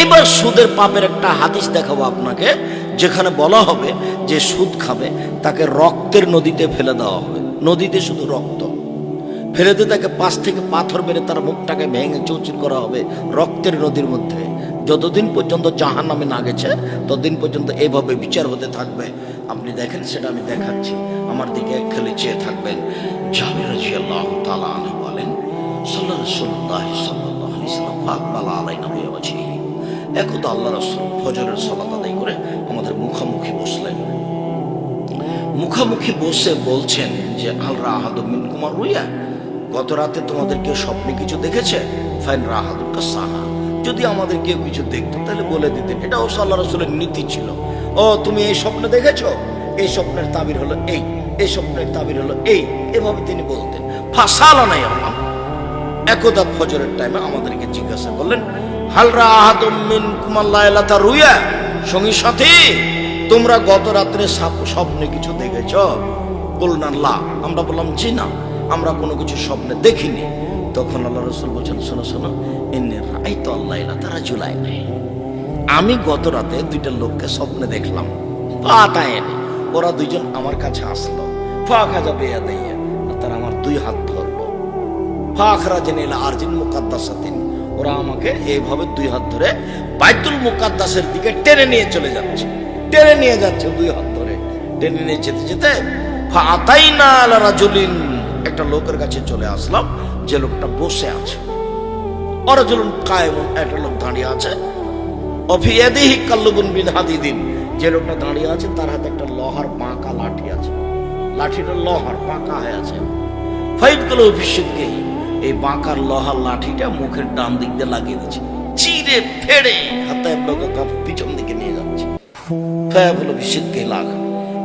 এইবার সুদের পাপের একটা হাদিস দেখাবো আপনাকে, যেখানে বলা হবে যে সুদ খাবে তাকে রক্তের নদীতে ফেলে দেওয়া হবে। নদীতে শুধু রক্ত ফেলে দিয়ে তাকে পাশ থেকে পাথর মেরে তার মুখটাকে ভেঙে চৌচির করা হবে রক্তের নদীর মধ্যে। যতদিন পর্যন্ত জাহান্নামে না গেছে ততদিন পর্যন্ত এইভাবে বিচার হতে থাকবে। আপনি দেখেন, সেটা আমি দেখাচ্ছি, আমার দিকে এক খেলে চেয়ে থাকবেন। জাবির রাদিয়াল্লাহু তাআলা আনহু বলেন, রাসূলুল্লাহ সাল্লাল্লাহু আলাইহি ওয়াসাল্লাম ফাকবালা আলাইনা বিওয়াজহি। একদা আল্লাহ রাসূল ফজরের সালাত আদায় করে আমাদের মুখামুখি বসলেন। মুখামুখি বসে বলছেন যে, আল রাহাদু মিনকুম আর-রুয়া, গত রাতে তোমাদের কেউ স্বপ্নে কিছু দেখেছে? ফাইন রাহাদুকা সাহা, যদি আমাদের কেউ কিছু দেখতো তাহলে বলে দিতেন। এটা অবশ্য আল্লাহ রাসূলের নীতি ছিল। ও তুমি এই স্বপ্নে দেখেছো, এই স্বপ্নের তাবির হলো এই, এই স্বপ্নের তাবির হলো এই, এভাবে তিনি বলতেন। ফাসালানা ইয়াউমা, একদা ফজরের টাইমে আমাদেরকে জিজ্ঞাসা করলেন, হাল রাহাদু মিনকুম আল-লাইলাতা রুয়া, সঙ্গী সাথী তোমরা গত রাত্রে স্বপ্নে কিছু দেখেছ? বললেন লা, আমরা বললাম জি না, আমরা কোনো কিছু স্বপ্নে দেখিনি। তখন আল্লাহ রাসূল বলছেন, শোনো শোনো, ইন্নী রাআইতু আল-লাইলাতা রাজুলাইন, আমি গত রাতে দুইটা লোককে স্বপ্নে দেখলাম। ফাতায়েন, ওরা দুইজন আমার কাছে আসলো। ফাখাযা বিয়াদাইয়া, তারা আমার দুই হাত ধরলো। ফাখরাজানি ইলা আরজিন মুকাদ্দাসাতিন, ওরা আমাকে এইভাবে দুই হাত ধরে বাইতুল মুকাদ্দাসের দিকে টেনে নিয়ে চলে যাচ্ছে, টেনে নিয়ে যাচ্ছে দুই হাত ধরে। টেনে নিয়ে যেতে যেতে ফাতাইনা আলা রাজুলিন, একটা লোকের কাছে চলে আসলাম, যে লোকটা বসে আছে। রাজুলুন কায়েমুন, একটা লোক দাঁড়িয়ে আছে। অফি ইয়াদিহি কাল্লুবুন বিন হাদিদিন, যে লোকটা দাঁড়িয়ে আছে তার হাতে একটা লোহার বাঁকা লাঠি আছে, লাঠিটা লোহার বাঁকা হয়ে আছে। ফাইট গুলো অভিষেককে এই বাঁকার লোহার লাঠিটা মুখের ডান দিক দিয়ে লাগিয়ে দিচ্ছে, চিরে ফেড়ে হাতে পিছন দিকে নিয়ে যাচ্ছে। ফায়াবুল অভিষেককে লাগা,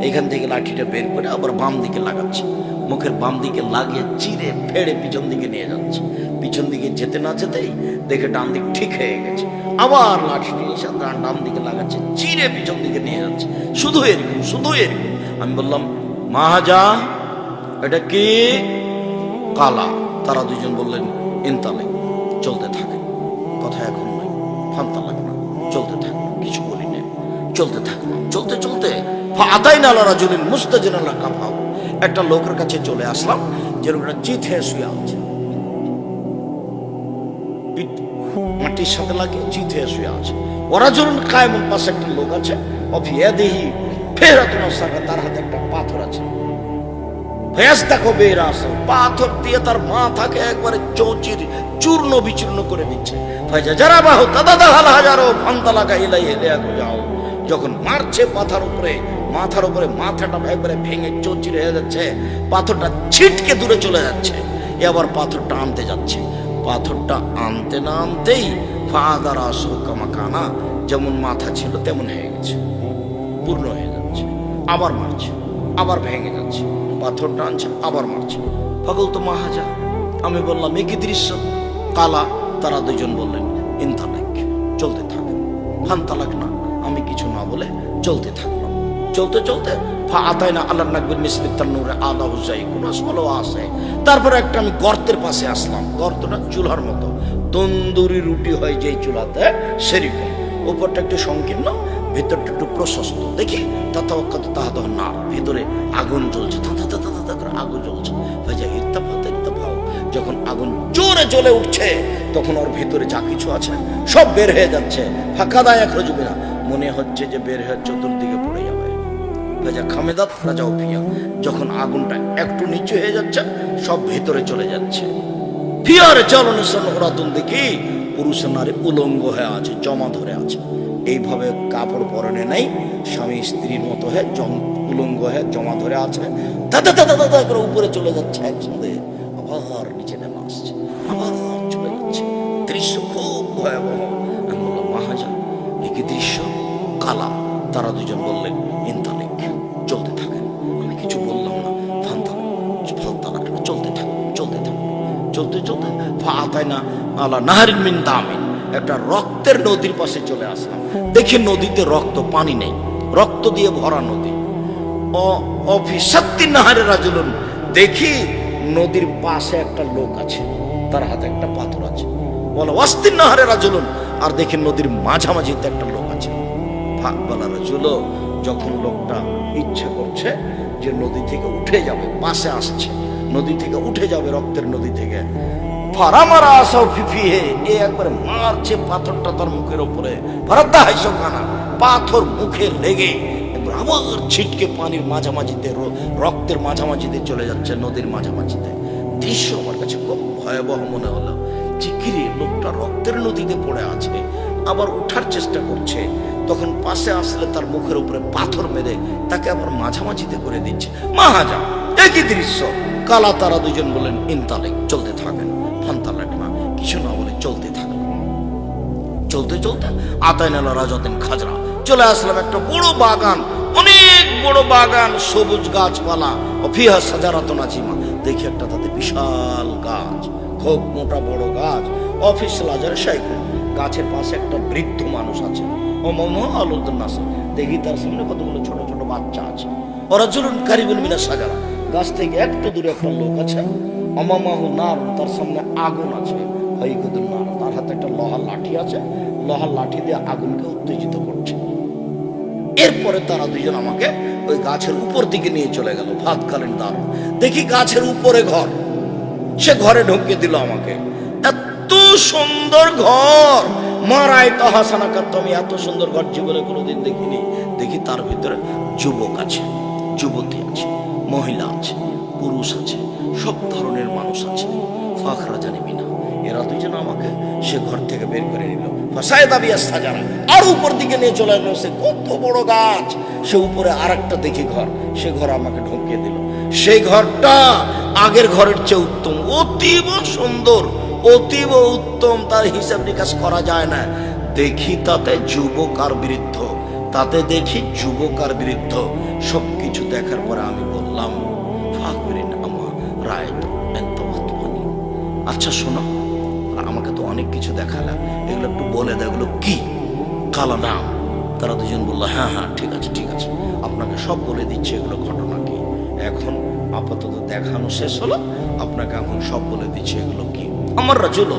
এখান থেকে লাঠিটা বের করে আবার বাম দিকে লাগাচ্ছে, মুখের বাম দিকে লাগিয়ে চিরে ফেড়ে পিছন দিকে নিয়ে যাচ্ছে। পিছন দিকে যেতে না যেতেই দেখে ডান দিক ঠিক হয়ে গেছে, আবার লাঠি নিয়ে এসে ডান দিকে লাগাচ্ছে, চিরে পিছন দিকে নিয়ে যাচ্ছে। শুধু এরকম, শুধু এরকম। আমি বললাম, মাহাজা, এটা কি? কালা। তারা দুইজন বললেন, ইনতালে, চলতে থাকে, কথা এখন নয়। ফান্তালাক না, চলতে থাকলো, কিছু বলি না, চলতে থাকলো। চলতে চলতে ফাতাইনা আলা রাজুলিন মুস্তাজিন আলা কাফাও, একটা লোকের কাছে চলে আসলাম, যে লোকটা চিত হয়ে শুয়ে আছে, মাটির সাথে লাগিয়ে চিত হয়ে শুয়ে আছে। ওরাজুলুন কায়েমুন, পাশে একটা লোক আছে। অফি ইয়াদিহি ফিরাতুন সাকা, তার হাতে একটা পাথর আছে। ফায়াসতাকু বিরাসা, পাথর দিয়ে তার মাথাকে একবারে চৌচির চূর্ণ বিচূর্ণ করে দিচ্ছে। ফাইজা জারাবাহু তাদাদাহাল হাজারু ফান্তালাকা ইলাইহি লিয়াকুজাও, যখন মারছে মাথার উপরে মাথাটা একবারে ভেঙে চৌচির হয়ে যাচ্ছে, পাথরটা ছিটকে দূরে চলে যাচ্ছে। এবার পাথরটা আনতে যাচ্ছে, পাথরটা আনতে না আনতেই ফাদারা সুকামাকানা, যেমন মাথা ছিল তেমন হয়ে গেছে, পূর্ণ হয়ে যাচ্ছে। আবার মারছে, আবার ভেঙে যাচ্ছে, পাথরটা আনছে, আবার মারছে। পাগল তো মাহাজা, আমি বললাম একই দৃশ্য। কালা, তারা দুইজন বললেন, ইনতালাক, চলতে থাকেন। ফান্তালাক না, আমি কিছু না বলে চলতে থাকলাম। চলতে চলতে ফাতাইনা আল্লাহ নাকবির মিসলিত তান্নুরে আলা হুজাই, কোন আসলো আসে। তারপরে একটা আমি গর্তের পাশে আসলাম, গর্তটা চুলার মতো, তন্দুরি রুটি হয় যেই চুলাতে সেরকম। উপরটা একটু সংকীর্ণ, ভিতরটা একটু প্রশস্ত। দেখি তাতাওয়াক্কাতু তাহাদাহ নার, ভিতরে আগুন জ্বলছে, আগুন জ্বলছে। ভাইজা ইত্তাফাও, যখন আগুন জোরে জ্বলে উঠছে তখন ওর ভিতরে যা কিছু আছে সব বের হয়ে যাচ্ছে। ফাঁকাদা এক রজবে না, মনে হচ্ছে যে বের হয়ে চতুর্দিকে পড়ে যাবে। ভাইজা খামেদাত রাজাও ফিয়া, যখন আগুনটা একটু নিচু হয়ে যাচ্ছে সব ভিতরে চলে যাচ্ছে। ফিয়ারে চলনের সন্ন্যরাতুন দেখি পুরুষ নারী উলঙ্গ হয়ে আছে, জমা ধরে আছে। এইভাবে কাপড় পরনে নাই, স্বামী স্ত্রীর মতো হয়ে উলঙ্গ হয়ে জমা ধরে আছে। দাদা দাদা দাদা করে উপরে চলে যাচ্ছে, একসঙ্গে আবার নিচে নেমে আসছে, আবার চলে যাচ্ছে। দৃশ্য খুব ভয়াবহ। আমি বললাম, মাহাজা, একই দৃশ্য। কালা, তারা দুজন বললেন, ইনতালিক, চলতে থাকেন। আমি কিছু বললাম না। ফান্তালাক, চলতে থাকুন, চলতে থাকুন। চলতে চলতে ফাতাইনা আলা নাহরিন মিন দামিন, একটা রক্তের নদীর পাশে চলে আসলাম। দেখি নদীতে রক্ত, পানি নেই, রক্ত দিয়ে ভরা নদী। অফিসাত্তি নাহারে রাজুলুন, দেখি নদীর পাশে একটা লোক আছে, তার হাতে একটা পাথর আছে। বলো অস্তিন নাহারে রাজুলুন, আর দেখি নদীর মাঝামাঝিতে একটা লোক আছে। ফাকবালা রাজুল, যখন লোকটা ইচ্ছা করছে যে নদী থেকে উঠে যাবে, পাশে আসছে, নদী থেকে উঠে যাবে, রক্তের নদী থেকে, ফারামারা আসাও ফিফিয়ে এ একবার মারছে পাথরটা তার মুখের উপরে, ভারতদা হাইসো কানা, পাথর মুখে লেগে আবার ছিটকে পানির মাঝামাঝিতে, রক্তের মাঝামাঝিতে চলে যাচ্ছে, নদীর মাঝামাঝিতে। দৃশ্য আমার কাছে খুব ভয়াবহ মনে হলো। চিকিরি লোকটা রক্তের নদীতে পড়ে আছে, আবার ওঠার চেষ্টা করছে, তখন পাশে আসলে তার মুখের উপরে পাথর মেরে তাকে আবার মাঝামাঝিতে করে দিচ্ছে। মাহাজা একই দৃশ্য। কালা তারা দুজন বলেন ইনতালেক, চলতে থাকেন। ফান্তালেক না, কিছু না বলে চলতে থাকেন। চলতে চলতে আতাইনাল রাজাতেন খাজরা, চলে আসলাম একটা বড় বাগান, অনেক বড় বাগান, সবুজ গাছপালা, অফিহা সাজারাত নাজিমা। দেখি একটা তাতে বিশাল গাছ, খুব মোটা বড় গাছ, অফিস লাজার সাইকেল। গাছের পাশে একটা বৃদ্ধ মানুষ আছে, দেখি তার সামনে কতগুলো ছোট ছোট বাচ্চা আছে। ওরা জুলুন কারিবুল মিনা সাজারা, গাছ থেকে একটু দূরে একটা লোক আছে, অমামাহু নার, তার সামনে আগুন আছে, তার হাতে একটা লোহার লাঠি আছে, লোহার লাঠি দিয়ে আগুনকে উত্তেজিত করছে। এরপরে তারা দুজন আমাকে ওই গাছের উপর দিকে নিয়ে চলে গেল। ভাতকালীন দারুণ, দেখি গাছের উপরে ঘর, সে ঘরে ঢুকিয়ে দিল আমাকে। এত সুন্দর ঘর, মারাই তো হাসানা কাত্ত, আমি এত সুন্দর ঘর জীবনে কোনোদিন দেখিনি। দেখি তার ভিতরে যুবক আছে, যুবতী আছে, মহিলা আছে, পুরুষ আছে, সব ধরনের মানুষ আছে। ফাখরা জানিবি না, এরা দুজন আমাকে সে ঘর থেকে বের করে নিল। সাজারা আর উপর দিকে নিয়ে চলে গেল। সে কত বড় গাছ, সে উপরে আর একটা দেখি ঘর, সে ঘর আমাকে ঢুকিয়ে দিল। সেই ঘরটা আগের ঘরের চেয়ে উত্তম, অতীব সুন্দর, অতীব উত্তম, তার হিসাব নিকাশ করা যায় না। দেখি তাতে যুবক আর বৃদ্ধ, তাতে দেখি যুবক আর বৃদ্ধ, সবকিছু দেখার পরে আমি বললাম, আচ্ছা শোনো, আমাকে তো অনেক কিছু দেখালাম, এগুলো একটু বলে দাও, এগুলো কি? কালা নাম। তারা দুজন বললো, হ্যাঁ হ্যাঁ ঠিক আছে ঠিক আছে, আপনাকে সব বলে দিচ্ছে এগুলো ঘটনা কি। এখন আপাতত দেখানো শেষ হলো, আপনাকে এখন সব বলে দিচ্ছে এগুলো কি। আমার রাজুল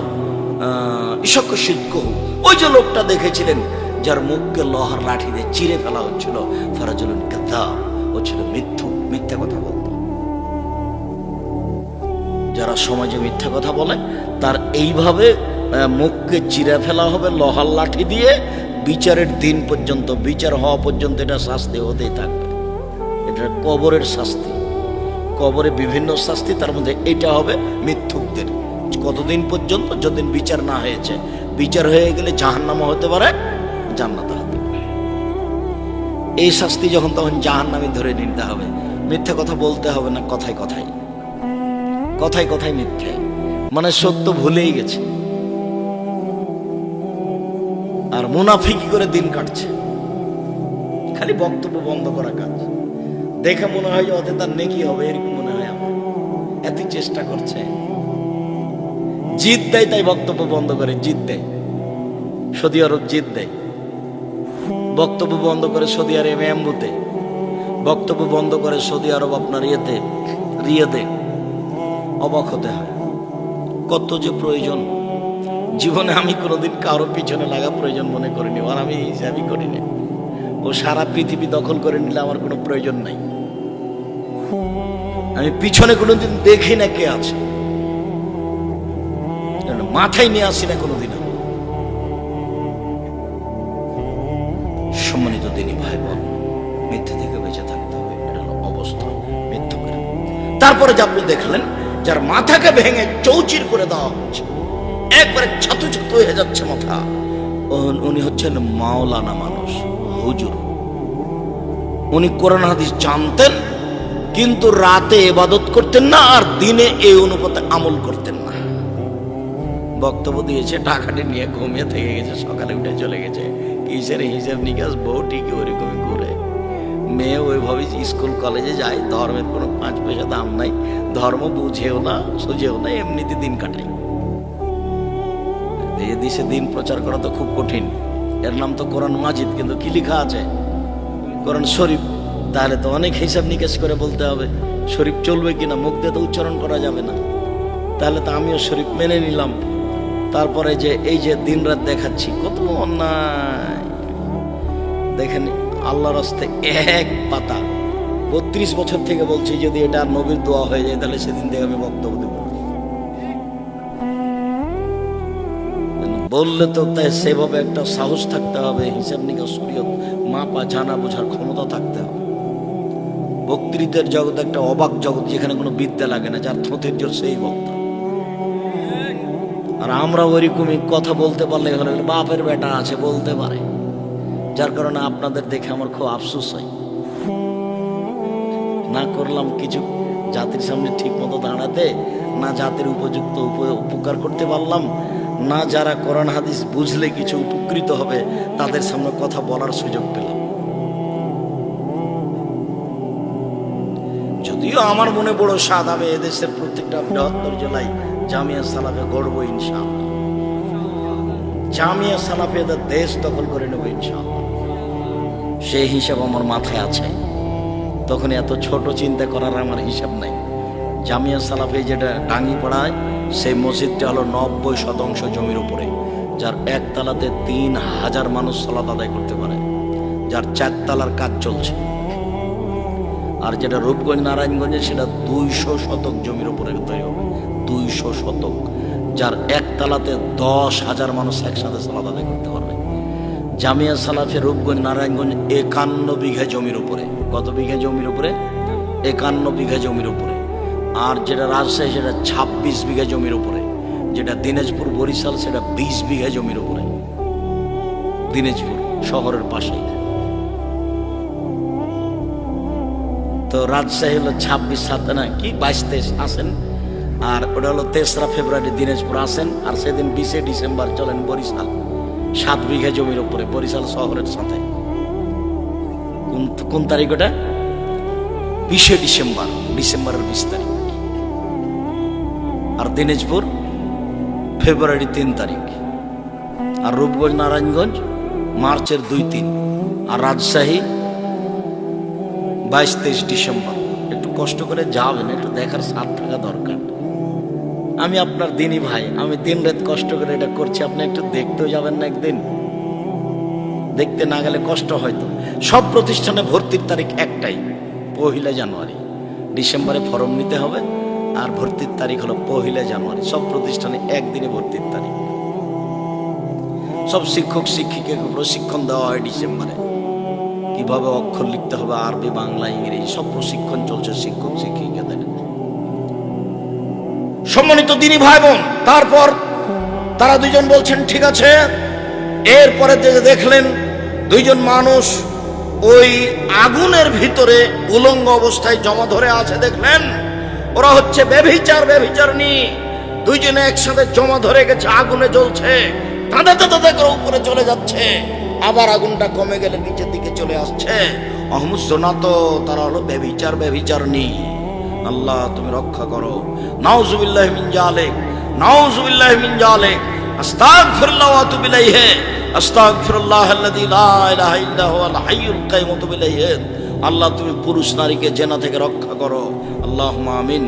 ঈশক সিদ্ধ, ওই যে লোকটা দেখেছিলেন যার মুখকে লোহার লাঠি দিয়ে চিরে ফেলা হচ্ছিল, ফারাজুল কাদ্দাব, ও ছিল মিথ্যুক, মিথ্যা কথা বলতো। যারা সমাজে মিথ্যা কথা বলে তার এইভাবে মুখকে চিরে ফেলা হবে লোহার লাঠি দিয়ে, বিচারের দিন পর্যন্ত, বিচার হওয়া পর্যন্ত এটা শাস্তি হতেই থাকবে। এটা কবরের শাস্তি, কবরে বিভিন্ন শাস্তি, তার মধ্যে এটা হবে মিথ্যুকদের। কতদিন পর্যন্ত? যতদিন বিচার না হয়েছে। বিচার হয়ে গেলে জাহান্নামও হতে পারে, জান্নাত হতে পারে। এই শাস্তি যখন, তখন জাহান্নামে ধরে নিতে হবে। মিথ্যা কথা বলতে হবে না, কথায় কথায়, কথায় কথায় মিথ্যে, মানে সত্য ভুলেই গেছে। আর মুনাফিকি করে দিন কাটছে, খালি বক্তব্য বন্ধ করা কাজ। দেখে মনে হয় যে ওতে তার নেকি হবে, এরকম মনে হয় আমার। এত চেষ্টা করছে, জিদ দেয় তাই বক্তব্য বন্ধ করে, জিদ দেয়। সৌদি আরব জিদ দেয়, বক্তব্য বন্ধ করে সৌদি আরব এমবুতে, বক্তব্য বন্ধ করে সৌদি আরব আপনার ইয়েতে, রিয়াদে। অবাক হতে হয় কত যে প্রয়োজন। জীবনে আমি কোনোদিন কারো পিছনে লাগা প্রয়োজন মনে করিনি, আর আমি হিসাবই করিনি। ও সারা পৃথিবী দখল করে নিলে আমার কোনো প্রয়োজন নাই। আমি পিছনে কোনোদিন দেখি না কে আছে, মাথায় নিয়ে আসি না কোনোদিন। সম্মানিত দিনী ভাই বোন, মিথ্যে থেকে বেঁচে থাকতে হবে, এটা হলো অবস্থা মিথ্যুকের। তারপরে যে আপনি দেখলেন যার মাথাকে ভেঙে চৌচির করে দেওয়া হচ্ছে, একবারে ছাতু ছাতু হয়ে যাচ্ছে মাথা, উনি হচ্ছেন মাওলানা মানুষ, হুজুর। উনি কোরআন হাদিস জানতেন, কিন্তু রাতে ইবাদত করতেন না, আর দিনে এই অনুপাতে আমল করতেন না। বক্তব্য দিয়েছে, টাকাটি নিয়ে ঘুমিয়ে থেকে গেছে, সকালে উঠে চলে গেছে। কিসের হিসাব নিকাশ? বউ ঠিকই ওরকমই ঘুরে, মেয়ে ওইভাবে স্কুল কলেজে যায়, ধর্মের কোনো 5 পয়সা দাম নাই, ধর্ম বুঝেও না সুঝেও না, এমনিতে দিন কাটাই। এই দেশে দিন প্রচার করা তো খুব কঠিন। এর নাম তো কোরআন মাজিদ, কিন্তু কি লেখা আছে? কোরআন শরীফ। তাহলে তো অনেক হিসাব নিকাশ করে বলতে হবে শরীফ চলবে কিনা, মুখ দিয়ে তো উচ্চারণ করা যাবে না। তাহলে তো আমিও শরীফ মেনে নিলাম, তারপরে যে এই যে দিনরাত দেখাচ্ছি কত অন্যায় দেখেন, আল্লাহর রাস্তায় এক পাতা 32 বছর থেকে বলছি যদি এটা নবীর দোয়া হয়ে যায় তাহলে সেদিন থেকে আমি বক্তব্য দেব। বললে তো তাই সেভাবে একটা সাহস থাকতে হবে, হিসাব নিকাশ শরীয়ত মাপা জানা বোঝার ক্ষমতা থাকতে হবে। বক্তৃতার জগৎ একটা অবাক জগৎ, যেখানে কোনো বিদ্যা লাগে না, যার থোঁতের জোর সেই বক্তা। আর আমরা ওইরকমই কথা বলতে পারলে বাপের বেটা আছে বলতে পারে, যার কারণে আপনাদের দেখে আমার খুব আফসোস হয়। না করলাম কিছু জাতির সামনে ঠিক মতো দাঁড়াতে, না জাতির উপযুক্ত উপকার করতে পারলাম, না যারা কোরআন হাদিস বুঝলে কিছু উপকৃত হবে তাদের সামনে কথা বলার সুযোগ পেলাম। যদিও আমার মনে বড় স্বাদ, আমি এদেশের প্রত্যেকটা বৃহত্তর জেলায় জামিয়া সালাফে গড়বো ইনশাআল্লাহ। জামিয়া সালাফিয়াদের দেশ দখল করে নেবো ইনশাআল্লাহ, সেই হিসাব আমার মাথায় আছে। তখন এত ছোট চিন্তা করার আমার হিসাব নাই। জামিয়া সালাফি যেটা ডাঙ্গিপাড়ায়, সেই মসজিদটা হলো 90% জমির উপরে, যার একতলাতে 3000 মানুষ সালাত আদায় করতে পারে, যার 4 তলার কাজ চলছে। আর যেটা রূপগঞ্জ নারায়ণগঞ্জে সেটা 200 শতক জমির উপরে তৈরি হবে, 200 শতক, যার একতলাতে 10,000 মানুষ একসাথে সালাত আদায় করতে পারবে। জামিয়া সালাফি রূপগঞ্জ নারায়ণগঞ্জ 51 বিঘা জমির উপরে। কত বিঘা জমির উপরে? 51 বিঘা জমির উপরে। আর যেটা রাজশাহী সেটা 26 বিঘা জমির উপরে, যেটা দিনাজপুর বরিশাল সেটা 20 বিঘা জমির উপরে, দিনাজপুর শহরের পাশেই। তো রাজশাহী হলো 26 না কি 22-23 আসেন, আর ওটা হলো 3রা ফেব্রুয়ারি দিনাজপুর আসেন, আর সেদিন 20 ডিসেম্বর চলেন বরিশাল 7 বিঘা জমির উপরে, বরিশাল শহরের সাথে। কোন তারিখ ওটা? 20 ডিসেম্বর, ডিসেম্বরের 20 তারিখ। আর দিনাজপুর ফেব্রুয়ারি 3 তারিখ। আর রূপগঞ্জ নারায়ণগঞ্জ মার্চের 2-3। আর রাজশাহী 22-23 ডিসেম্বর। একটু কষ্ট করে যাবেন, একটু দেখার সাথ থাকা দরকার। আমি আপনার দিনই ভাই, আমি দিন রাত কষ্ট করে এটা করছি, আপনি একটু দেখতেও যাবেন না একদিন? দেখতে না গেলে কষ্ট হয়তো। সব প্রতিষ্ঠানে ভর্তির তারিখ একটাই, 1 জানুয়ারি। ডিসেম্বরে ফর্ম নিতে হবে, আর ভর্তির তারিখ হলো 1 জানুয়ারি। সব প্রতিষ্ঠানে একদিনে ভর্তির তারিখ। সব শিক্ষক শিক্ষিকাকে প্রশিক্ষণ দেওয়া হয় ডিসেম্বরে, কিভাবে অক্ষর লিখতে হবে, আরবি বাংলা ইংরেজি সব প্রশিক্ষণ চলছে শিক্ষক শিক্ষিকাদের। সম্মানিত দিনী ভাই বোন, তারপর তারা দুজন বলছেন ঠিক আছে। এরপরে দেখলেন 2জন মানুষ ওই আগুনের ভিতরে উলঙ্গ অবস্থায় জমা ধরে আছে। দেখলেন ওরা হচ্ছে ব্যভিচারণী। 2জনে একসাথে জমা ধরে গেছে, আগুনে জ্বলছে, তাদের উপরে চলে যাচ্ছে, আবার আগুনটা কমে গেলে নিচের দিকে চলে আসছে। অহমুসনাতো, তারা হলো ব্যভিচারণী। আল্লাহ তুমি রক্ষা করো। নাউজুবিল্লাহি মিন জালিক, নাউজুবিল্লাহি মিন জালিক। আস্তাগফিরুল্লাহ ওয়া আতুবু ইলাইহি, আস্তাগফিরুল্লাহাল্লাযী লা ইলাহা ইল্লা হুয়াল হাইয়ুল কাইয়্যুম ওয়া আতুবু ইলাইহি। আল্লাহ তুমি পুরুষ নারীকে জেনা থেকে রক্ষা করো, আল্লাহুম্মা আমিন।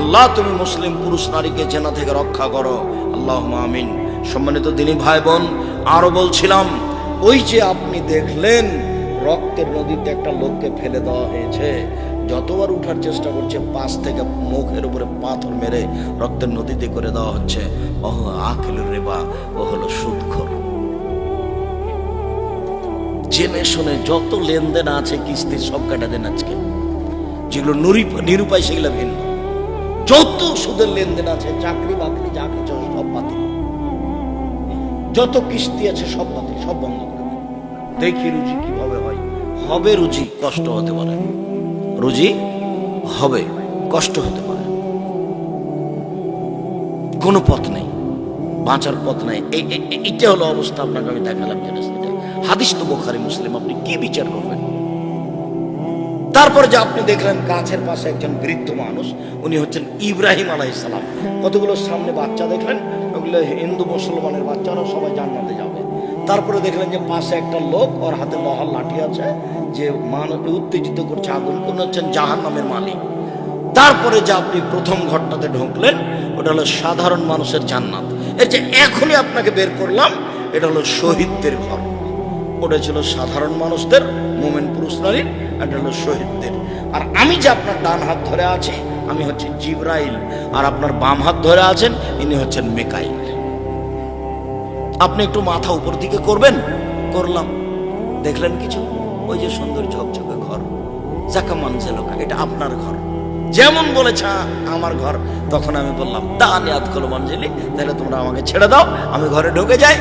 আল্লাহ তুমি মুসলিম পুরুষ নারীকে জেনা থেকে রক্ষা করো, আল্লাহুম্মা আমিন। সম্মানিত দিনী ভাই বোন, আরো বলছিলাম, ওই যে আপনি দেখলেন রক্তের নদীতে একটা লোককে ফেলে দেওয়া হয়েছে, যতবার উঠার চেষ্টা করছে পাশ থেকে মুখের উপরে পাথর মেরে রক্তের নদীতে করে দেওয়া হচ্ছে। ওহ আকিলুর রিবা, ও হলো সুদখোর। জেনে শুনে যত লেনদেন আছে কিস্তির সব কাটা দেন আজকে, যেগুলো নিরুপায় সেগুলো ভিন্ন। যত সুদের লেনদেন আছে, চাকরি বাকরি যা কিছু সব বাতিল, যত কিস্তি আছে সব বাতিল, সব বন্ধ করে দেন। দেখি রুজি কিভাবে হয়। হবে রুজি, কষ্ট হতে পারে, রুজি হবে, কষ্ট হতে পারে, কোনো পথ নেই, বাঁচার পথ নাই। এইটা হলো অবস্থা। আপনাকে আমি দেখালাম যেটা, হাদিস তো বুখারী মুসলিম, আপনি কি বিচার করবেন? তারপর যে আপনি দেখলেন গাছের পাশে একজন বৃদ্ধ মানুষ, উনি হচ্ছেন ইব্রাহিম আলাইহিস সালাম। কতগুলো সামনে বাচ্চা দেখলেন, ওগুলো হিন্দু মুসলমানের বাচ্চারা, সবাই জান্নাতে যাবে। তারপরে দেখলেন যে পাশে একটা লোক, ওর হাতে লোহার লাঠি আছে, যে মানুষকে উত্তেজিত করছে আগুন, উনি হচ্ছেন জাহান্নামের মালিক। তারপরে যে আপনি প্রথম ঘরটাতে ঢুকলেন, ওটা হলো সাধারণ মানুষের জান্নাত। এর যে এখনই আপনাকে বের করলাম, এটা হলো শহীদদের ঘর। ওটা ছিল সাধারণ মানুষদের, মোমেন পুরুষ নারী, এটা হলো শহীদদের। আর আমি যে আপনার ডান হাত ধরে আছি, আমি হচ্ছে জিবরাইল, আর আপনার বাম হাত ধরে আছেন, ইনি হচ্ছেন মিকাইল। আপনি একটু মাথা উপর দিকে করবেন, করলাম, দেখলেন কিছু? ওই যে সুন্দর ঝকঝকে ঘর, জাকা মানজেলোকা, এটা আপনার ঘর। যেমন বলেছে আমার ঘর, তখন আমি বললাম দান ইয়াদ করো মঞ্জিলি, তাহলে তোমরা আমাকে ছেড়ে দাও, আমি ঘরে ঢুকে যাই,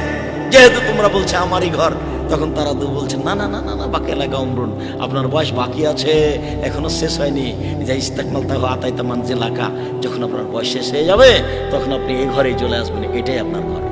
যেহেতু তোমরা বলছে আমারই ঘর। তখন তারা তো বলছে না না না না না, বাকি এলাকা উমরুন, আপনার বয়স বাকি আছে, এখনো শেষ হয়নি। যে ইস্তাকমাল তাহ আতাইতা মানজিলাকা, যখন আপনার বয়স শেষ হয়ে যাবে তখন আপনি এই ঘরেই চলে আসবেন, এটাই আপনার ঘর।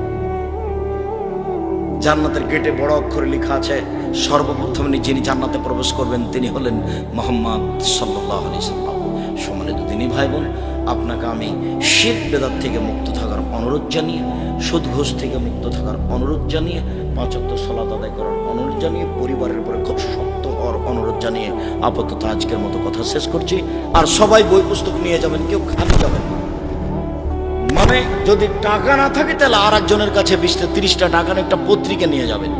জান্নাতের গেটে বড় অক্ষরে লেখা আছে, সর্বপ্রথম যিনি জান্নাতে প্রবেশ করবেন তিনি হলেন মুহাম্মদ সাল্লাল্লাহু আলাইহি সাল্লাম। সম্মানিত দিনী ভাই বোন, আপনাকে আমি শিরক বেদাত থেকে মুক্ত থাকার অনুরোধ জানিয়ে, সুদ ঘুষ থেকে মুক্ত থাকার অনুরোধ জানিয়ে, 5 ওয়াক্ত সালাত আদায় করার অনুরোধ জানিয়ে, পরিবারের উপরে খুব শক্ত হওয়ার অনুরোধ জানিয়ে আপাতত আজকের মতো কথা শেষ করছি। আর সবাই বই পুস্তক নিয়ে যাবেন, কেউ খালি যাবেন না। মানে যদি টাকা না থাকে তাহলে আর একজনের কাছে 20টা 30টা টাকার একটা পত্রিকা নিয়ে যাবেন,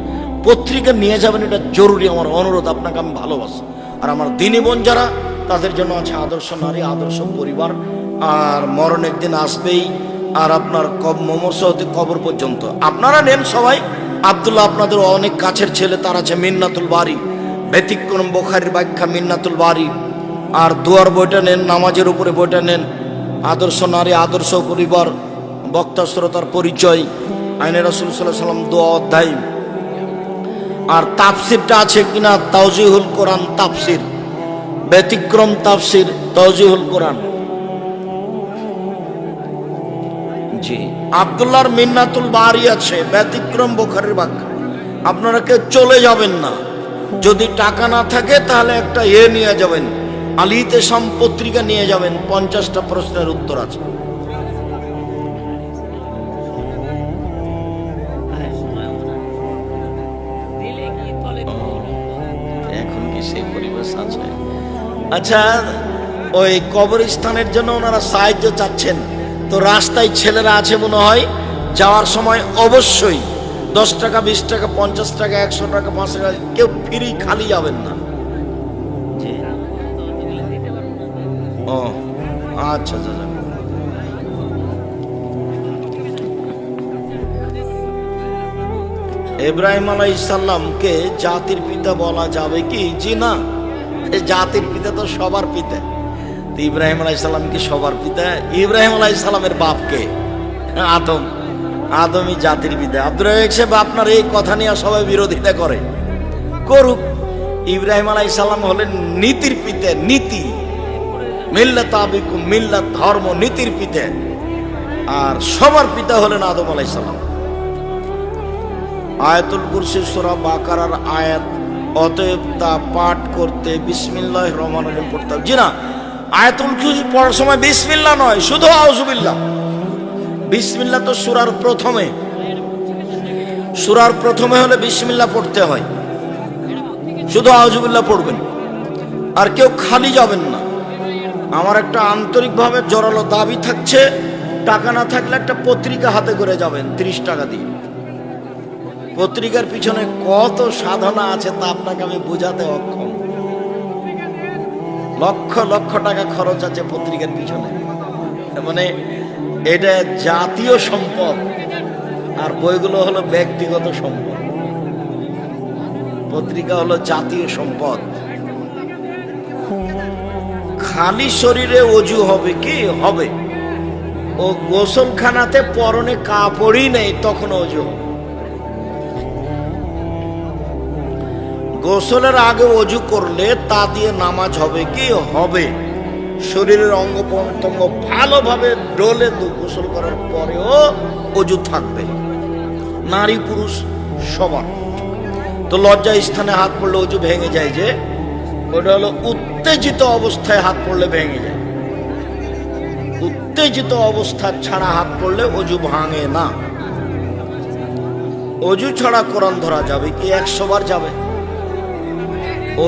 পত্রিকা নিয়ে যাবেন, এটা জরুরি। আমার অনুরোধ, আপনাকে আমি ভালোবাসি। আর আমার দিনী বোন যারা, তাদের জন্য আছে আদর্শ নারী, আদর্শ পরিবার। আর মরণ একদিন আসবেই, আর আপনার মমর্ষ হতে কবর পর্যন্ত আপনারা নেন সবাই। আব্দুল্লাহ আপনাদের অনেক কাছের ছেলে, তার আছে মিন্নাতুল বাড়ি, ব্যতিক্রম বুখারীর ব্যাখ্যা মিন্নাতুল বাড়ি। আর দুয়ার বইটা নেন, নামাজের উপরে বইটা নেন, আদর্শ নারী, আদর্শ পরিবার, বক্তা শ্রোতার পরিচয়, আইনে রাসূল সাল্লাল্লাহু আলাইহি ওয়াসাল্লাম দোয়া অধ্যায়। আর তাফসিরটা আছে কিনা, তাওজিহুল কোরআন তাফসির, ব্যতিক্রম তাফসির, তাওজিহুল কোরআন। জি, আব্দুল্লাহর মিন্নাতুল বারি আছে, ব্যতিক্রম বুখারীর ব্যাখ্যা। আপনারা কেউ চলে যাবেন না, যদি টাকা না থাকে তাহলে একটা নিয়ে যাবেন, আলিতে সাম পত্রিকা নিয়ে যাবেন, 50টা প্রশ্নের উত্তর আছে। এখন কি সেই পরিবেশ আছে? আচ্ছা, ওই কবরস্থানের জন্য ওনারা সাহায্য চাচ্ছেন, তো রাস্তায় ছেলেরা আছে মনে হয়, যাওয়ার সময় অবশ্যই 10 টাকা, 20 টাকা, 50 টাকা, 100 টাকা, 5 টাকা, কেউ ফ্রি খালি যাবেন না। ও আচ্ছা আচ্ছা। ইব্রাহিম আলাইহিস সালামকে জাতির পিতা বলা যাবে কি? জি না, জাতির পিতা তো সবার পিতা। ইব্রাহিম আলাইহিস সালাম কি সবার পিতা? ইব্রাহিম আলাইহিস সালামের বাপকে আদম, আদমই জাতির পিতা। আব্দুর রাজ্জাক সাহেব, আপনার এই কথা নিয়ে সবাই বিরোধিতা করে, করুক। ইব্রাহিম আলাইহিস সালাম হলেন নীতির পিতা, নীতি, মিল্লাত আবিকুম, মিল্লাত ধর্ম, নীতির পিতা। আর সবার পিতা হলেন আদম আলাইহিস সালাম। আয়াতুল কুরসি সূরা বাকারার আয়াত, অতএব তা পাঠ করতে বিসমিল্লাহির রহমানির রহিম পড়তে হবে। জি না, আয়াতুল কুরসি পড়ার সময় বিসমিল্লাহ নয়, শুধু আউযুবিল্লাহ। বিসমিল্লাহ তো সূরার প্রথমে, সূরার প্রথমে হলে বিসমিল্লাহ পড়তে হয়, শুধু আউযুবিল্লাহ পড়বেন। আর কেউ খালি যাবেন না। আমার একটা আন্তরিকভাবে জোরালো দাবি থাকছে, টাকা না থাকলে একটা পত্রিকা হাতে করে যাবেন 30 টাকা দিয়ে। পত্রিকার পিছনে কত সাধনা আছে তা আপনাকে আমি বোঝাতে অক্ষম। লক্ষ লক্ষ টাকা খরচ আছে পত্রিকার পিছনে। মানে এটা জাতীয় সম্পদ, আর বইগুলো হলো ব্যক্তিগত সম্পদ। পত্রিকা হলো জাতীয় সম্পদ। খালি শরীরে অজু হবে কি? হবে। ও গোসলখানাতে পরনে কাপড়ই নেই, তখন অজু হবে। গোসলের আগে অজু করলে তা দিয়ে নামাজ হবে কি? হবে। শরীরের অঙ্গ প্রত্যঙ্গ ভালোভাবে ডলে গোসল করার পরেও অজু থাকবে, নারী পুরুষ সবার। তো লজ্জা স্থানে হাত পড়লে অজু ভেঙে যায়, যে ওটা হলো উত্তেজিত অবস্থায় হাত পড়লে ভেঙে যায়। উত্তেজিত অবস্থা ছাড়া হাত পড়লে অজু ভাঙে না। অজু ছাড়া কোরআন ধরা যাবে কি? 100 বার যাবে।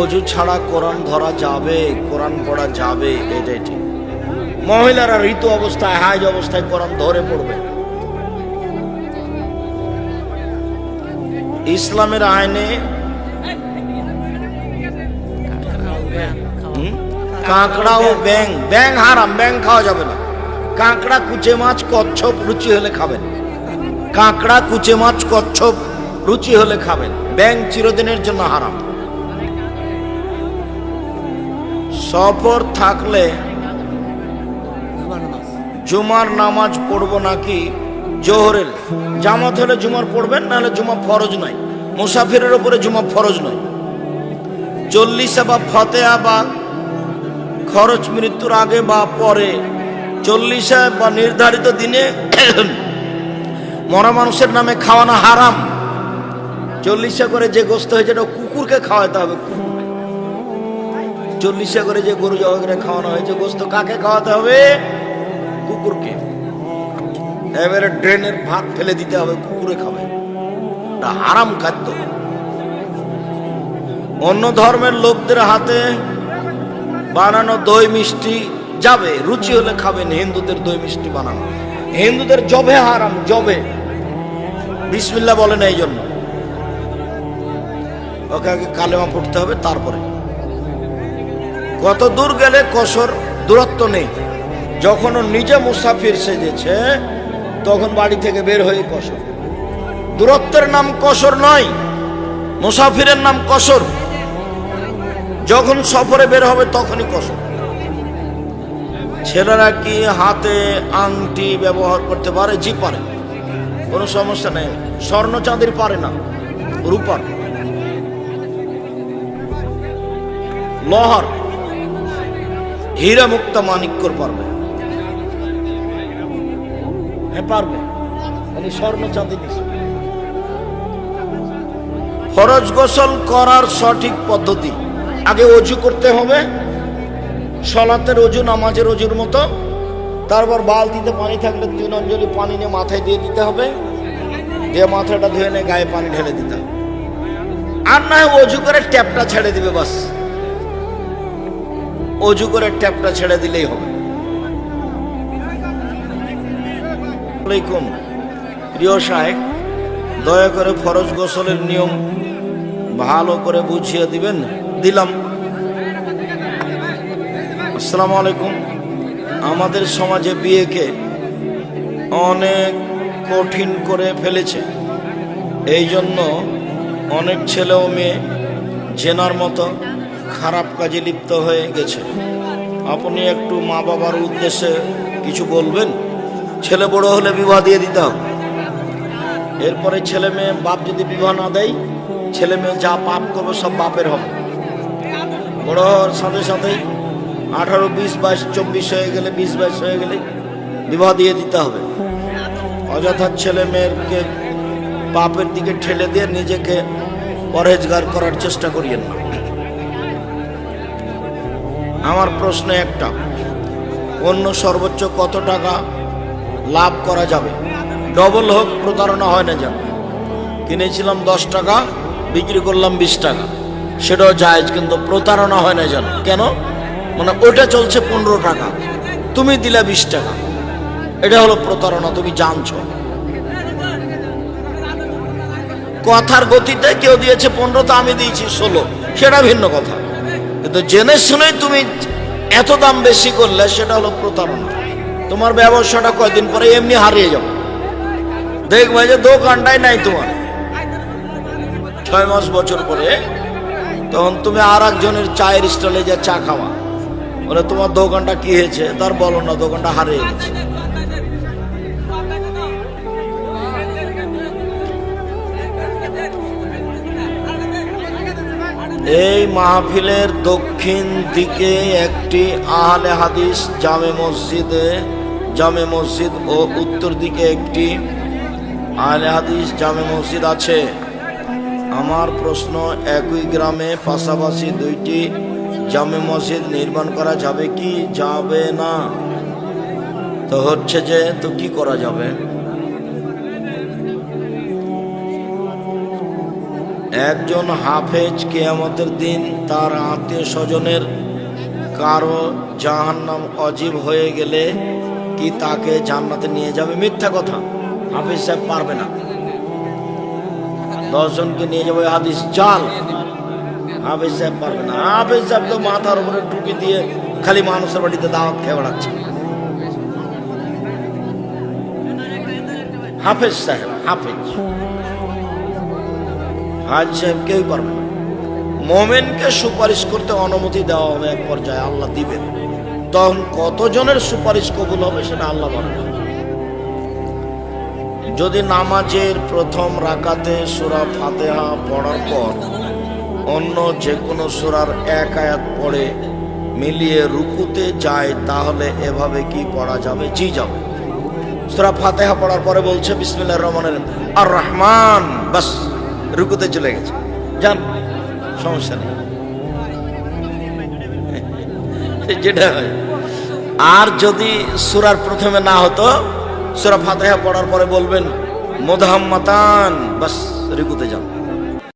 অজু ছাড়া কোরআন ধরা যাবে, কোরআন পড়া যাবে, এটাই ঠিক। মহিলারা ঋতু অবস্থায়, হাইজ অবস্থায় কোরআন ধরে পড়বে, ইসলামের আইনে কাঁকড়া ও ব্যাং, ব্যাং হারাম, ব্যাং খাওয়া যাবে না। কাঁকড়া, কুচে মাছ, কচ্ছপ রুচি হলে খাবেন। কাঁকড়া, কুচে মাছ, কচ্ছপ রুচি হলে খাবেন। ব্যাং চিরদিনের জন্য হারাম। সফর থাকলে জুমার নামাজ পড়বো নাকি জোহরের? জামাত হলে জুমার পড়বেন, নাহলে জুমা ফরজ নয়। মুসাফিরের উপরে জুমা ফরজ নয়। 40 বা ফতেহা বা খরচ মৃত্যুর আগে বা পরে, 40 বা নির্ধারিত দিনে মরা মানুষের নামে খাওয়ানো হারাম। 40 করে যে গোস্ত হয়েছে এটা কুকুরকে খাওয়াতে হবে। 40 করে যে গরু জবাই করে খাওয়ানো হয়েছে গোস্ত কাকে খাওয়াতে হবে? কুকুরকে। এবারে ড্রেনের ভাত ফেলে দিতে হবে, কুকুরে খাবে। এটা হারাম খাদ্য। অন্য ধর্মের লোকদের হাতে বানানো দই মিষ্টি যাবে, রুচি হলে খাবেন। হিন্দুদের দই মিষ্টি বানানো, হিন্দুদের জবে হারাম। জবে বিসমিল্লাহ বলে না, এই জন্য ওকে আগে কালেমা পড়তে হবে, তারপরে। কত দূর গেলে কসর? দূরত্ব নেই। যখন ও নিজে মুসাফির সেজেছে তখন বাড়ি থেকে বের হয়ে কসর। দূরত্বের নাম কসর নয়, মুসাফিরের নাম কসর। যখন সফরে বের হবে তখনই কসর। ছেলেরা কি হাতে আংটি ব্যবহার করতে পারে? জি পারে, কোনো সমস্যা নেই। স্বর্ণ চাঁদির পারে না, রূপার, লোহার, হীরা মুক্তা মানিক্যর পারবে। হ্যাঁ পারবে, স্বর্ণ চাঁদি। ফরজ গোসল করার সঠিক পদ্ধতি: আগে অজু করতে হবে, সলাতের অজু, নামাজের অজুর মতো। তারপর বালতিতে পানি থাকলে 3 অঞ্জলি পানি নিয়ে মাথায় দিয়ে দিতে হবে, দিয়ে মাথাটা ধুয়ে নিয়ে গায়ে পানি ঢেলে দিতে হবে। আর না অজু করে ট্যাপটা ছেড়ে দিবে, বাস। অজু করে ট্যাপটা ছেড়ে দিলেই হবে। প্রিয় সাহেব, দয়া করে ফরজ গোসলের নিয়ম ভালো করে বুঝিয়ে দিবেন। দিলাম। আসসালামু আলাইকুম। আমাদের সমাজে বিয়েকে অনেক কঠিন করে ফেলেছে। এই জন্য অনেক ছেলে ও মেয়ে জেনার মতো খারাপ কাজে লিপ্ত হয়ে গেছে। আপনি একটু মা বাবার উদ্দেশ্যে কিছু বলবেন? ছেলে বড় হলে বিবাহ দিয়ে দিতে হবে। এরপরে ছেলে মেয়ে, বাপ যদি বিবাহ না দেয়, ছেলে মেয়ে যা পাপ করবে সব বাপের হবে। বড় হওয়ার সাথে সাথেই 18, 20, 22, 24 হয়ে গেলে, 20, 22 হয়ে গেলে বিবাহ দিয়ে দিতে হবে। অযথা ছেলে মেয়েকে পাপের দিকে ঠেলে দিয়ে নিজেকে পরহেজগার করার চেষ্টা করিয়েন না। আমার প্রশ্ন একটা: অন্য সর্বোচ্চ কত টাকা লাভ করা যাবে? ডবল হোক, প্রতারণা হয় না যেন। কিনেছিলাম 10 টাকা, বিক্রি করলাম 20 টাকা, সেটাও জায়েজ, কিন্তু প্রতারণা হয় না যেন। কেন? মানে ওটা চলছে 15 টাকা, তুমি দিলা 20 টাকা, এটা হলো প্রতারণা। তুমি জানছো কথার গতিতে কেউ দিয়েছে 15, তো আমি দিয়েছি 16, সেটা ভিন্ন কথা। কিন্তু জেনে শুনে তুমি এত দাম বেশি করলে সেটা হলো প্রতারণা। তোমার ব্যবসাটা কয়দিন পরে এমনি হারিয়ে যাবে। দেখবে যে দোকানটাই নাই তোমার, 6 মাস বছর পরে তখন তুমি আর একজনের চায়ের স্টলে যা চা খাওয়া, বলে তোমার দোকানটা কি হয়েছে, তার বলো না, দোকানটা হারিয়ে গেছে। এই মাহফিলের দক্ষিণ দিকে একটি আহলে হাদিস জামে মসজিদ ও উত্তর দিকে একটি আহলে হাদিস জামে মসজিদ আছে। আমার প্রশ্ন, একই গ্রামে পাশাপাশি 2টি জামে মসজিদ নির্মাণ করা যাবে কি যাবে না? তো হচ্ছে যে, তো কি করা যাবে? একজন হাফেজ কিয়ামতের দিন তার আত্মীয় স্বজনের কারো জাহান্নাম অজীব হয়ে গেলে কি তাকে জান্নাতে নিয়ে যাবে? মিথ্যা কথা, হাফেজ সাহেব পারবে না। 10 জনকে নিয়ে যাবো, হাদিস জাল। হাফেজ সাহেব পারবে না। হাফেজ সাহেব তো মাথার উপরে টুপি দিয়ে খালি মানুষের বাড়িতে দাওয়াত খেয়ে বেড়াচ্ছে। হাফেজ সাহেব, হাফেজ হাজি সাহেব কেউই পারবে না। মোমেনকে সুপারিশ করতে অনুমতি দেওয়া হবে এক পর্যায়ে, আল্লাহ দিবেন। তখন কতজনের সুপারিশ কবুল হবে সেটা আল্লাহ বলেন। যদি নামাজের প্রথম রাকাতে সূরা ফাতিহা পড়ার পর অন্য যে কোনো সূরার এক আয়াত পড়ে মিলিয়ে রুকুতে যায়, তাহলে এভাবে কি পড়া যাবে? জি যাবে। সূরা ফাতিহা পড়ার পরে বলছে বিসমিল্লাহির রহমানির রহিম আর রহমান, বাস রুকুতে চলে গেছে, যান, সমস্যা নেই। যেটা হয়। আর যদি সূরার প্রথমে না হতো, সূরা ফাতিহা পড়ার পরে বলবেন মুদহাম্মাতান, বাস রুকুতে যান।